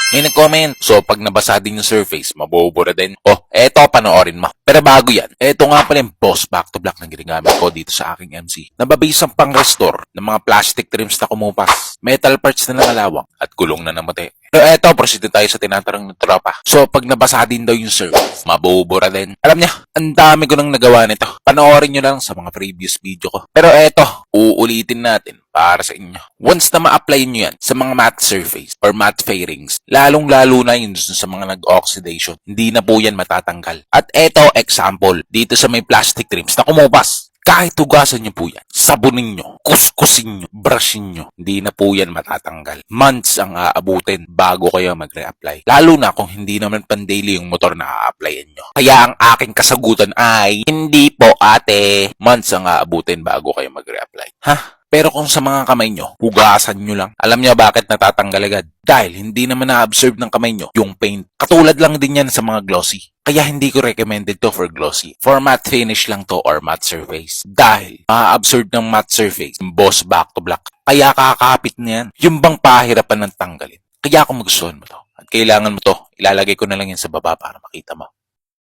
May nag-comment. So, pag nabasa din yung surface, mabubura din. Oh, eto, panoorin mo. Pero bago yan, eto nga pala yung boss back to black na ginagamit ko dito sa aking MC. Nababase ang pang-restore ng mga plastic trims na kumupas, metal parts na nangalawang, at gulong na namatay. Pero eto, proceed tayo sa tinatarang ng tropa. So, pag nabasa din daw yung surface, mabubura din. Alam niya, ang dami ko nang nagawa nito. Panoorin nyo lang sa mga previous video ko. Pero eto, uulitin natin para sa inyo. Once na ma-apply nyo yan sa mga matte surface or matte fairings, lalong-lalo na yun sa mga nag-oxidation, hindi na po yan matatanggal. At eto, example, dito sa may plastic trims na kumupas. Kahit hugasan nyo po yan, sabunin nyo, kuskusin nyo, brushin nyo, hindi na po yan matatanggal. Months ang aabutin bago kayo mag-reapply. Lalo na kung hindi naman pan-daily yung motor na a-applyan nyo. Kaya ang aking kasagutan ay, hindi po ate. Months ang aabutin bago kayo mag-reapply. Ha? Pero kung sa mga kamay nyo, hugasan nyo lang. Alam nyo bakit natatanggal agad? Dahil hindi naman na-absorb ng kamay nyo yung paint. Katulad lang din yan sa mga glossy. Kaya hindi ko recommended to for glossy. For matte finish lang to or matte surface. Dahil ma-absorb ng matte surface, yung boss back to black. Kaya kakapit na yan. Yung bang pahirapan ng tanggalin. Kaya kung magustuhan mo to, at kailangan mo to, ilalagay ko na lang yan sa baba para makita mo.